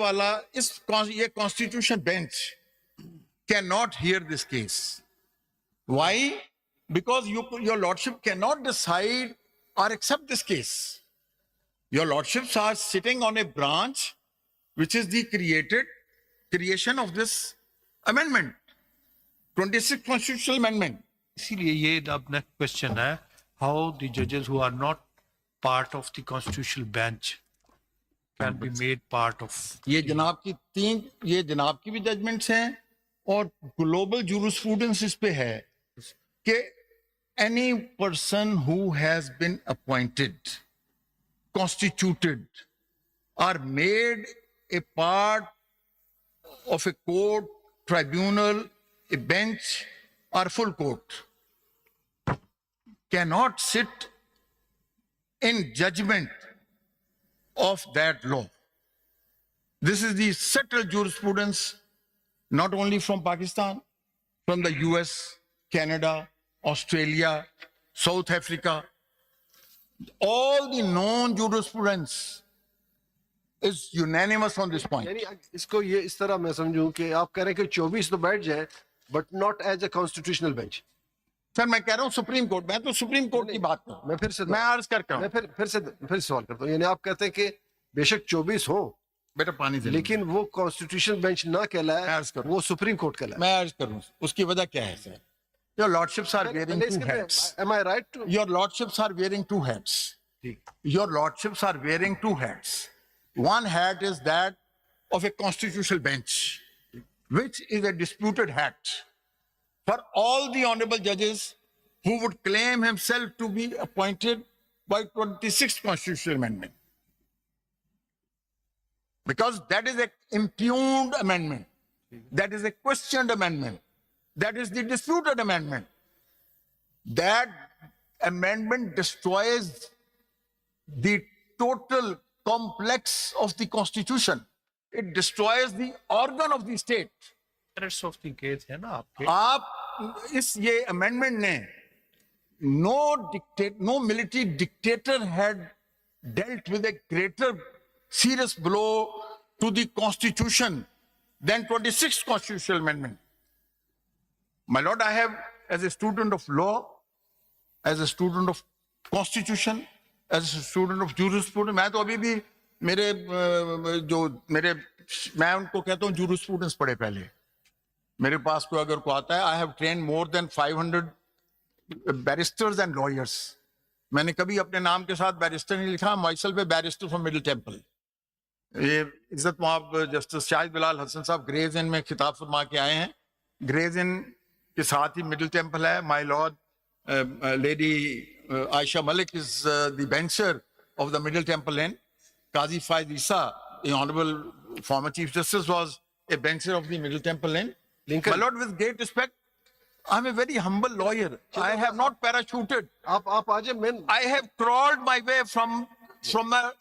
वाला ये constitution bench cannot hear this case. Why? Because your lordship cannot decide or accept this case. Your lordships are sitting on a branch which is the creation of this amendment, 26th constitutional amendment. इसीलिए ये अब next question है, how the जजेस who are not part of the constitutional bench can be made part of. ये जनाब की भी judgements हैं और ग्लोबल जूरिस्प्रूडेंस इस पे है कि any person who has been appointed, constituted, are made a part of a court, tribunal, a bench, or full court, cannot sit in judgment of that law. This is the settled jurisprudence, not only from Pakistan, from the US, Canada, Australia, South Africa. All the known jurisprudence is unanimous on this point. यानी इसको ये इस तरह मैं समझूं कि आप कह रहे हैं कि 24 तो बैठ जाए but not as a constitutional bench. Sir मैं कह रहा हूं सुप्रीम कोर्ट, मैं तो सुप्रीम कोर्ट की बात कर, मैं फिर से अर्ज करता हूं, मैं फिर सवाल करता हूं। यानी आप कहते हैं कि बेशक 24 हो बेटा पानी दे, लेकिन वो कॉन्स्टिट्यूशनल बेंच ना कहलाए, वो सुप्रीम कोर्ट कहलाए। मैं अर्ज करूं उसकी वजह क्या है sir? Your lordships are wearing two hats. Am I right? Your lordships are wearing two hats. Your lordships are wearing two hats. One hat is that of a constitutional bench, which is a disputed hat for all the honorable judges who would claim himself to be appointed by 26th constitutional amendment. Because that is an impugned amendment. That is a questioned amendment. That is the disputed amendment. That amendment destroys the total complex of the constitution. It destroys the organ of the state. Merits of the case है ना आपके। आप इस ये amendment ने no military dictator had dealt with a greater serious blow to the constitution than 26th constitutional amendment. My lord, I have, as a student of law, as a student of constitution, as a student of jurisprudence, मैं तो अभी भी मैं उनको कहता हूँ jurisprudence पढ़े पहले। मेरे पास कोई अगर को आता है, I have trained more than 500 barristers and lawyers. मैंने कभी अपने नाम के साथ बैरिस्टर नहीं लिखा, myself a barrister from Middle Temple. ये इज्जत माब जस्टिस शाहिद बिलाल हसन साहब ग्रेज इन में खिताब फरमा के आए हैं। ग्रेज इन के साथ ही मिडिल टेम्पल है। My lord lady Ayesha Malik is the bencher of the Middle Temple Inn. Qazi Faez Isa, the honorable former chief justice, was a bencher of the middle temple inn. My lord, with great respect, I'm a very humble lawyer. I have not parachuted. आप आज I have crawled my way from a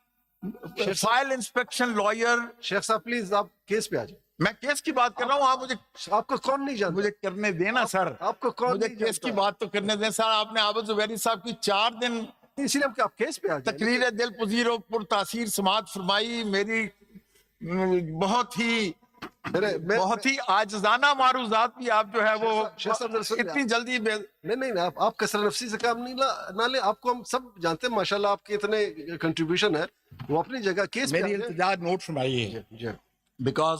file inspection lawyer. Sheikh साहब please आप case पे आ जाए। मैं case की बात कर रहा हूँ, आप मुझे, आपको कौन नहीं जानता? मुझे करने देना सर, आपको कौन मुझे नहीं केस की बात तो करने दें सर। आपने आबद जुबैरी साहब की 4 दिन इसीलिए आप केस पे आ जाए। तकरीर दिल पजीर पुर तासीर समात फरमाई, मेरी बहुत ही आजजाना मारूजात भी आप जो है वो इतनी जल्दी नहीं आप कसर नफसी से काम नहीं ना ले। आपको हम सब जानते हैं माशाल्लाह, आपके इतने कंट्रीब्यूशन है, वो अपनी जगह। केस मेरी इंतजार नोट फरमाइए। Because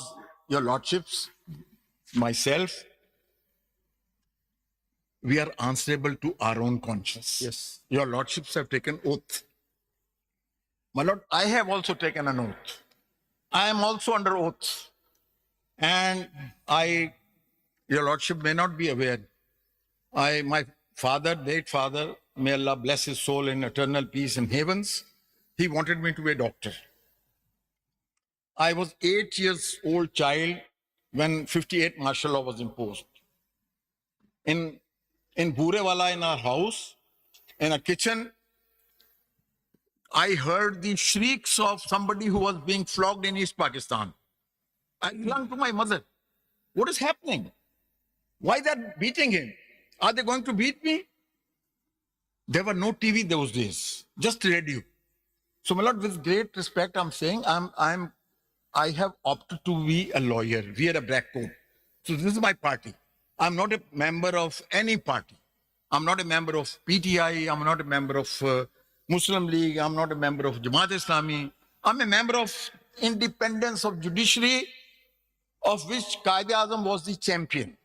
your lordships, myself, we are answerable to our own conscience. Yes. Your lordships have taken oath. My lord, I have also taken an oath. I am also under oath. And your lordship may not be aware, my father, late father, may Allah bless his soul in eternal peace in heavens, he wanted me to be a doctor. I was 8 years old child when 58 martial law was imposed. In Burewala, in our house, in a kitchen, I heard the shrieks of somebody who was being flogged in East Pakistan. I clung to my mother. What is happening? Why they are beating him? Are they going to beat me? There were no TV those days, just radio. So, my lord, with great respect, I'm saying I'm I have opted to be a lawyer, wear a black coat. So this is my party. I'm not a member of any party. I'm not a member of PTI. I'm not a member of Muslim League. I'm not a member of Jamaat Islami. I'm a member of independence of judiciary, of which Qaid-e-Azam was the champion.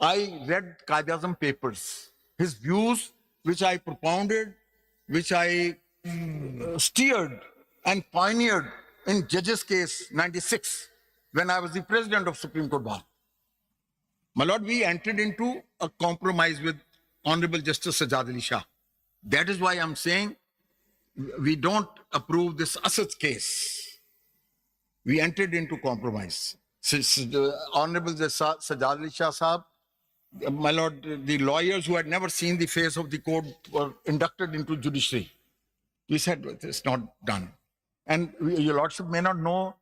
I read Qaid-e-Azam papers, his views, which I propounded, which I steered and pioneered in Judges case 96, when I was the president of Supreme Court Bar. My lord, we entered into a compromise with Honorable Justice Sajjad Ali Shah. That is why I'm saying we don't approve this Asad case. We entered into compromise. Honorable Justice Sajjad Ali Shah Sahab, my lord, the lawyers who had never seen the face of the court were inducted into judiciary. We said it's not done. And your lordship may not know,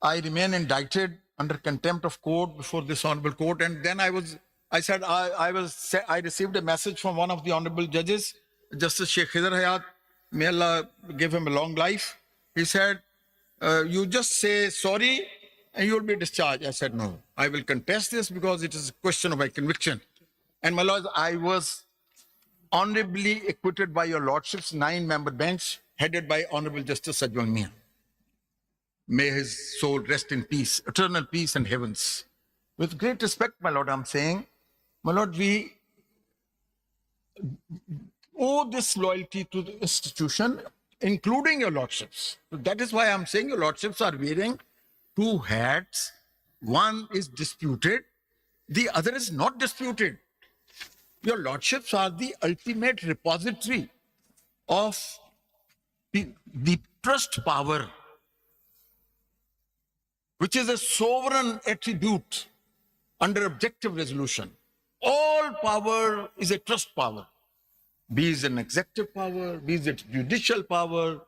I remain indicted under contempt of court before this honorable court. And then I received a message from one of the honorable judges, Justice Sheikh Khidr Hayat, may Allah give him a long life. He said, you just say sorry and you will be discharged. I said, no, I will contest this because it is a question of my conviction. And my lord, I was honorably acquitted by your lordship's 9-member bench, headed by Honorable Justice Sajwal Mian. May his soul rest in peace, eternal peace and heavens. With great respect, my lord, I'm saying, my lord, we owe this loyalty to the institution, including your lordships. So that is why I'm saying your lordships are wearing two hats. One is disputed, the other is not disputed. Your lordships are the ultimate repository of the trust power, which is a sovereign attribute under objective resolution. All power is a trust power, be it an executive power, be it judicial power,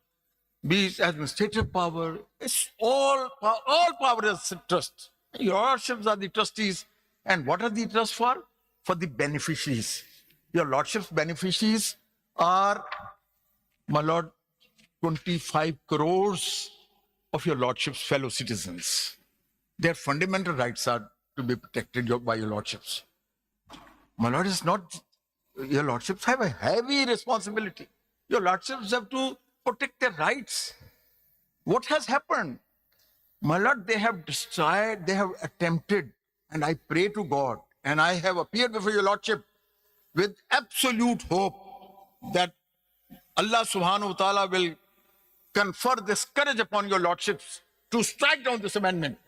be it administrative power. It's all power is trust. Your lordships are the trustees. And what are the trusts for? For the beneficiaries. Your lordship's beneficiaries are, my lord, 25 crores of your lordship's fellow citizens. Their fundamental rights are to be protected by your lordships. My lord, is not, your lordships have a heavy responsibility. Your lordships have to protect their rights. What has happened? My lord, they have destroyed, they have attempted, and I pray to God, and I have appeared before your lordship with absolute hope that Allah subhanahu wa ta'ala will confer this courage upon your lordships to strike down this amendment,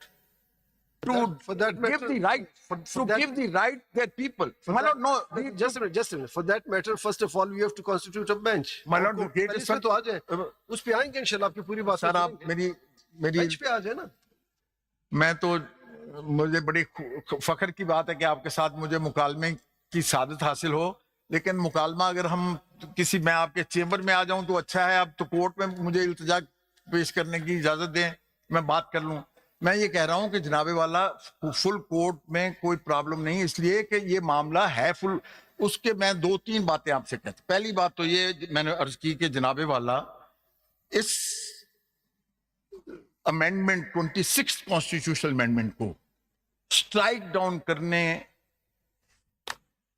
to for that matter, give the right, give the right their people. My lord, no, just a minute. For that matter, first of all, we have to constitute a bench. My lord, the great इसमें तो आ जाए, उस पे आएंगे इंशाल्लाह, आपकी पूरी बात सर, आप मेरी बेंच पे आ जाए ना. मैं तो, मुझे बड़ी फख्र की बात है कि आपके साथ मुझे मुकालमे की सादत हासिल हो, लेकिन मुकालमा अगर हम किसी, मैं आपके चेंबर में आ जाऊं तो अच्छा है, आप तो कोर्ट में मुझे इल्तिजा पेश करने की इजाजत दें, मैं बात कर लूं. मैं ये कह रहा हूं कि जनाबे वाला फुल कोर्ट में कोई प्रॉब्लम नहीं, इसलिए कि ये मामला है फुल. उसके मैं 2-3 बातें आपसे कहता. पहली बात तो ये मैंने अर्ज की कि जनाबे वाला इस अमेंडमेंट 26 कॉन्स्टिट्यूशनल अमेंडमेंट को स्ट्राइक डाउन करने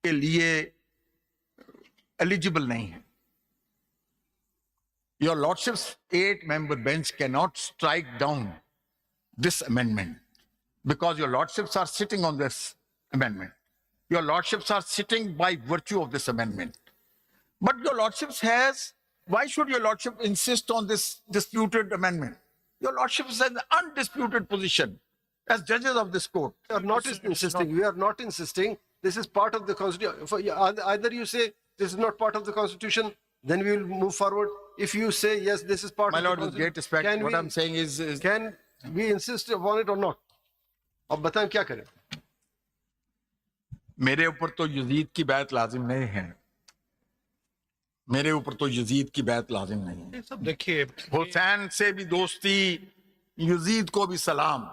के लिए एलिजिबल नहीं है. Your lordship's 8-member bench cannot strike down this amendment because your lordships are sitting on this amendment. Your lordships are sitting by virtue of this amendment. But your lordships has, why should your lordship insist on this disputed amendment? Your lordship is an undisputed position as judges of this court. We are not insisting. We are not insisting. This is part of the constitution. Either you say this is not part of the constitution, then we will move forward. If you say yes, this is part My of the lord, with great constitution, respect, what I'm saying is can we insist upon it or not? अब बताएं क्या करें? मेरे ऊपर तो Yazid की बैत लाजिम नहीं है. मेरे ऊपर तो यजीद की बैत लाजिम नहीं है. सब देखिए, हुसैन से भी दोस्ती, यजीद को भी सलाम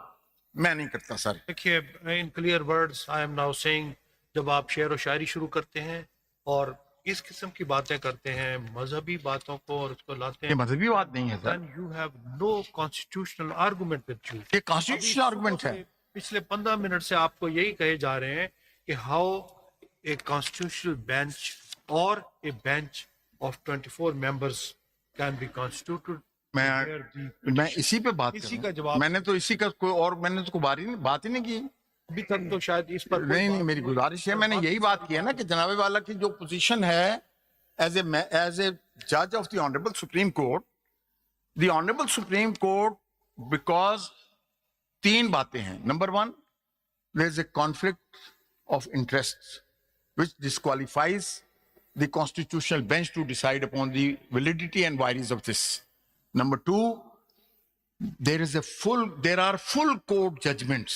मैं नहीं करता सर. देखिए, in clear words I am now saying, जब आप शेर व शायरी शुरू करते हैं और इस किस्म की बातें करते हैं, मजहबी बातों को और उसको लाते ये हैं, मजहबी बात नहीं है sir, then you have no constitutional argument with you. ये कॉन्स्टिट्यूशनल आर्गुमेंट है। पिछले 15 मिनट से आपको यही कहे जा रहे हैं कि हाउ ए कॉन्स्टिट्यूशनल बेंच और ए bench of 24 members can be constituted. मैं इसी पे बात इसी कर का रहा हूं। जवाब- मैंने तो इसी का कोई और मैंने तो कोई बात ही नहीं की। अभी तक तो शायद इस पर नहीं नहीं, मेरी गुजारिश है, मैंने यही बात की है ना कि जनाबे वाला की जो पोजीशन है एज ए जज of the honourable Supreme Court, the honourable Supreme Court, because तीन बातें हैं। Number one, there is a conflict of interest which disqualifies the constitutional bench to decide upon the validity and vagaries of this. Number two, there are full court judgments,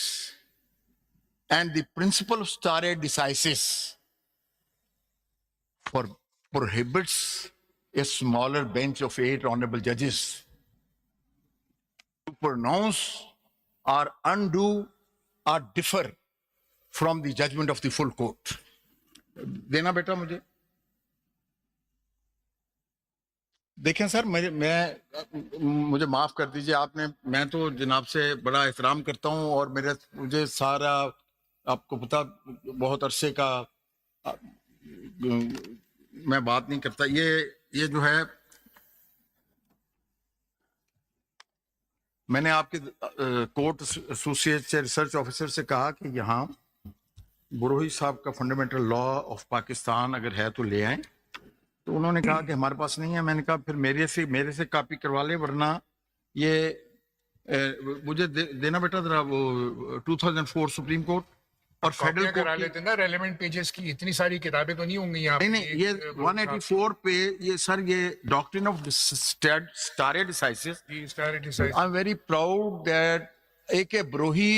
and the principle of stare decisis prohibits a smaller bench of 8 honorable judges to pronounce or undo or differ from the judgment of the full court. देना बेटा मुझे। देखें sir, मुझे माफ कर दीजिए, आपने, मैं तो जनाब से बड़ा एहतराम करता हूं और मुझे सारा, आपको पता, बहुत अरसे का मैं बात नहीं करता। ये जो है, मैंने आपके कोर्ट एसोसिएट से रिसर्च ऑफिसर से कहा कि यहाँ बुरोही साहब का फंडामेंटल लॉ ऑफ पाकिस्तान अगर है तो ले आए, तो उन्होंने कहा कि हमारे पास नहीं है। मैंने कहा फिर मेरे से कॉपी करवा ले, वरना ये मुझे देना बेटा जरा वो 2004 सुप्रीम कोर्ट और फेडरल करा कोर्ट लेते ना, रेलेवेंट पेजेस की इतनी सारी किताबें तो नहीं होंगी यहाँ पे। नहीं, ये 184 पे, ये सर, ये doctrine of stare decisis. I am very proud that A.K. Brohi,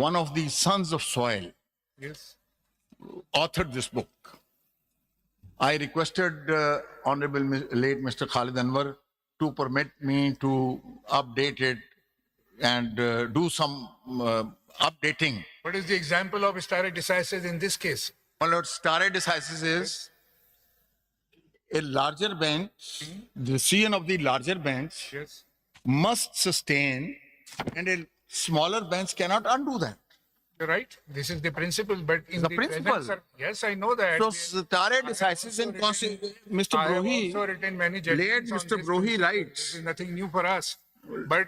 one of the sons of soil, authored this book. I requested Honorable late Mr. Khalid Anwar to permit me to update it and do some updating. What is the example of stare decisis in this case? My lord, stare decisis is a larger bench, the decision of the larger bench Yes. must sustain, and a smaller bench cannot undo that. You're right. This is the principle, but in The the principle. present yes, I know that. So stare decisis in Mr. I have Brohi, also written many late judgments on Mr. this Brohi principle. writes, This is nothing new for us. But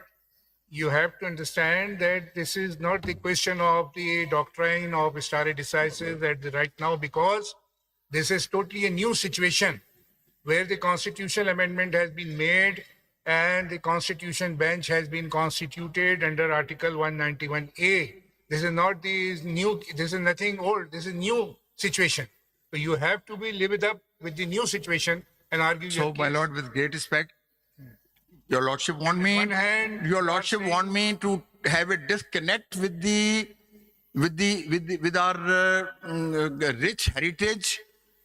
you have to understand that this is not the question of the doctrine of stare decisis at the right now, because this is totally a new situation where the constitutional amendment has been made and the constitution bench has been constituted under Article 191A. This is not the new, this is nothing old, this is new situation. So you have to be live it up with the new situation and argue so your my case. lord, with great respect, your lordship want me, one hand, your you are lordship saying- want me to have a disconnect with our rich heritage,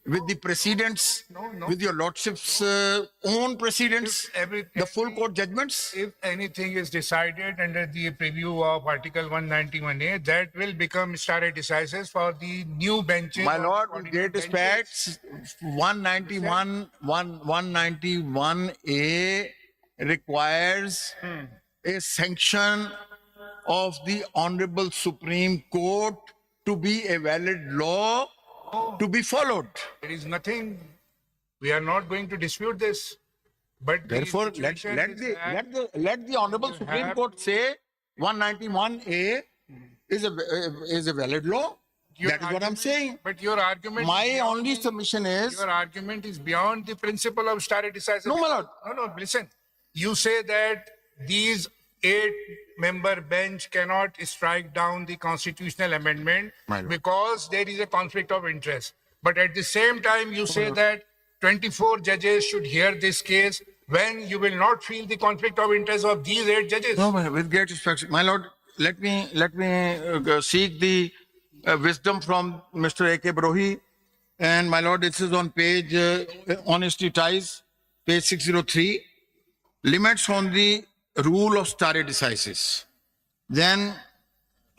with the precedents, no. with your lordship's own precedents, If every- the full court judgments. If anything is decided under the preview of Article 191A, that will become stare decisis for the new benches. My or the lord, with coordinate great benches. respect, 191A requires a sanction of the Honorable Supreme Court to be a valid law to be followed. There is nothing, we are not going to dispute this. But the Therefore, situation is that let the Honorable Supreme have- Court say 191A is a valid law. your That is what I'm argument- saying. But your argument. My is beyond only the- submission is, Your argument is beyond the principle of stare decisis. No, my lord. No, listen. You say that these 8-member bench cannot strike down the constitutional amendment My lord. because there is a conflict of interest. But at the same time, you say that 24 judges should hear this case when you will not feel the conflict of interest of these 8 judges. no, with great respect, my lord, let me seek the wisdom from Mr. A.K. Brohi. And my lord, this is on page, Honesty Ties, page 603, limits on the rule of stare decisis. Then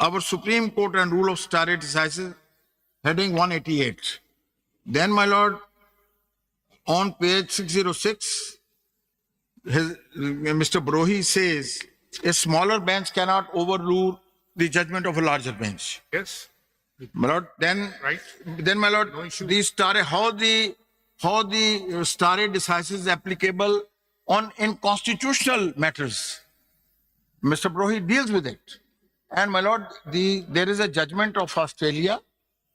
our Supreme Court and rule of stare decisis, heading 188. Then, my lord, on page 606, Mr. Brohi says a smaller bench cannot overrule the judgment of a larger bench. Yes, My lord, then, right. then, my lord, No issue. the stare, how the stare decisis is applicable in constitutional matters. Mr. Brohi deals with it. And my lord, there is a judgment of Australia,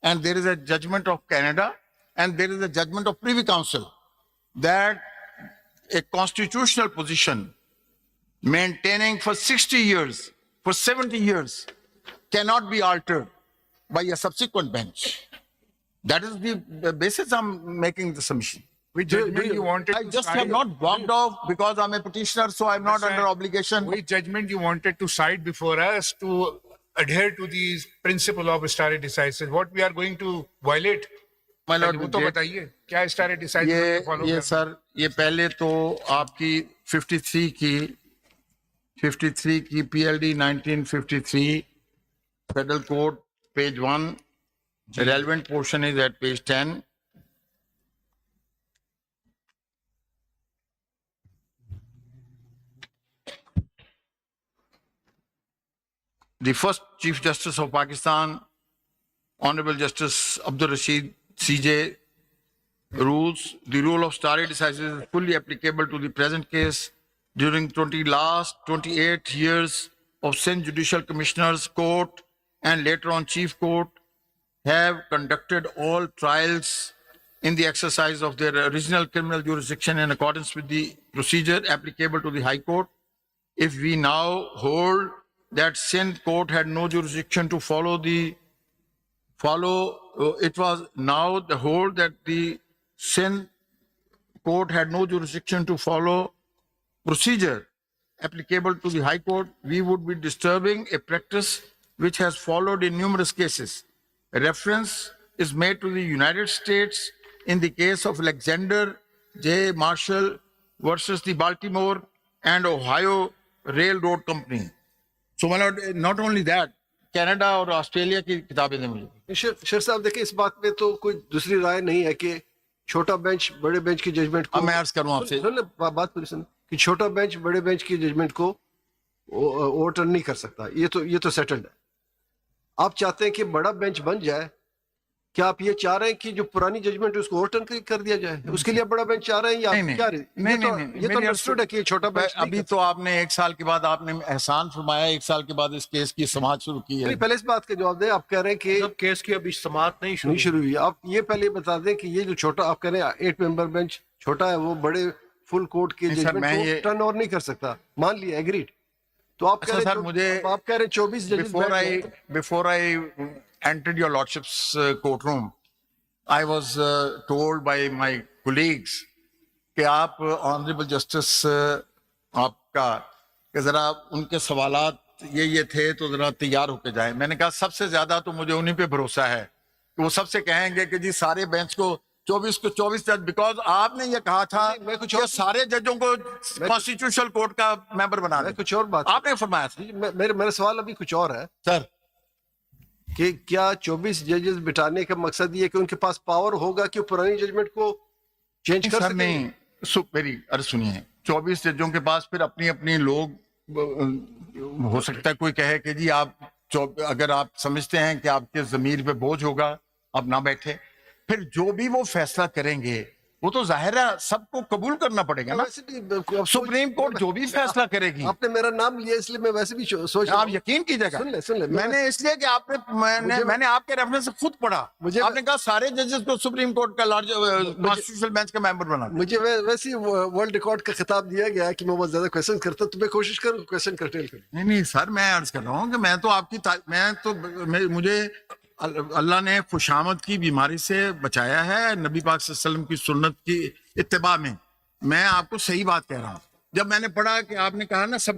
and there is a judgment of Canada, and there is a judgment of Privy Council that a constitutional position maintaining for 60 years, for 70 years, cannot be altered by a subsequent bench. That is the basis I'm making the submission. Which judgment you wanted I to just side? have not walked off because I'm a petitioner, so I'm not under obligation. Which judgment you wanted to cite before us to adhere to the principle of stare decisis? What we are going to violate? My lord, वो तो बताइए क्या stare decisis follow ये करना? Sir, ये पहले तो आपकी 53 की PLD 1953 Federal Code page 1, the relevant portion is at page 10. The first Chief Justice of Pakistan, Honorable Justice Abdul Rashid CJ, rules the rule of stare decisis is fully applicable to the present case. During last 28 years of Sindh Judicial Commissioners Court and later on Chief Court have conducted all trials in the exercise of their original criminal jurisdiction in accordance with the procedure applicable to the High Court. If we now hold that Sindh Court had no jurisdiction to it was now the hold that the Sindh Court had no jurisdiction to follow procedure applicable to the High Court, we would be disturbing a practice which has followed in numerous cases. A reference is made to the United States in the case of Alexander J. Marshall versus the Baltimore and Ohio Railroad Company. So, my lord, not only that, Canada और Australia की किताबें दे मुझे। शेर साहब देखिए, इस बात में तो कोई दूसरी राय नहीं है कि छोटा बेंच बड़े बेंच की जजमेंट को, अब मैं अर्ज करूं आपसे, सुन ले बात पूरी सुन, कि छोटा बेंच बड़े बेंच की जजमेंट को ओवरटर्न नहीं कर सकता। ये तो सेटल्ड है। आप चाहते हैं कि बड़ा बेंच बन जाए, क्या आप ये चाह रहे हैं कि जो पुरानी जजमेंट है उसको ओवरटर्न कर दिया जाए? उसके लिए बड़ा बेंच चाह रहे हैं या क्या? ये तो अंडरस्टूड है कि छोटा बेंच अभी तो आपने 1 साल के बाद आपने एहसान फरमाया, 1 साल के बाद इस केस की समाअत शुरू की है। पहले इस बात का जवाब दें। आप कह रहे हैं कि जब केस की अभी समाअत नहीं शुरू हुई, आप ये पहले बता दें कि ये जो छोटा, आप कह रहे हैं 8 मेंबर बेंच छोटा है, वो बड़े फुल कोर्ट के जजमेंट को टर्न ओवर नहीं कर सकता। मान लिया, एग्रीड। तो आप कह रहे हैं, मुझे आप कह रहे हैं 24 जजेस। Before I entered your lordship's courtroom, I was told by my colleagues कि आप ऑनरेबल जस्टिस आपका कि जरा उनके सवालात ये थे तो जरा तैयार होके जाए। मैंने कहा सबसे ज्यादा तो मुझे उन्हीं पे भरोसा है कि वो सबसे कहेंगे कि जी सारे बेंच को 24 जज, बिकॉज आपने ये कहा था कि सारे जजों को कॉन्स्टिट्यूशनल कोर्ट का मेंबर बना दें। कुछ और बात आपने फरमाया था। मेरा सवाल अभी कुछ और है सर, कि क्या 24 जजेस बिठाने का मकसद ये कि उनके पास पावर होगा कि पुरानी जजमेंट को चेंज कर सकें? नहीं, मेरी अर्ज सुनिए, 24 जजों के पास फिर अपनी अपनी लोग, हो सकता है कोई कहे कि जी आप अगर आप समझते हैं कि आपके जमीर पे बोझ होगा, आप ना बैठे। फिर जो भी वो फैसला करेंगे वो तो जाहिर है सबको कबूल करना पड़ेगा ना। सुप्रीम कोर्ट जो भी फैसला करेगी। आपने मेरा नाम लिया इसलिए मैं वैसे भी सोच रहा आप यकीन कीजिएगा। सुन ले मैंने इसलिए कि मैंने आपके रेफरेंस से खुद पढ़ा, आपने कहा सारे जजेस को सुप्रीम कोर्ट का लार्ज कॉन्स्टिट्यूशनल बेंच का मेंबर बना। मुझे वैसे वर्ल्ड रिकॉर्ड का खिताब दिया गया कि मैं बहुत ज्यादा क्वेश्चन करता, तो मैं कोशिश करूं क्वेश्चन करटेल करूं। नहीं सर, मैं अर्ज कर रहा हूँ कि मैं तो मुझे अल्लाह ने खुशामद की बीमारी से बचाया है, नबी पाक सल्लल्लाहु अलैहि वसल्लम की सुन्नत की इत्तिबा में। मैं आपको सही बात कह रहा हूँ। जब मैंने पढ़ा कि आपने कहा ना सब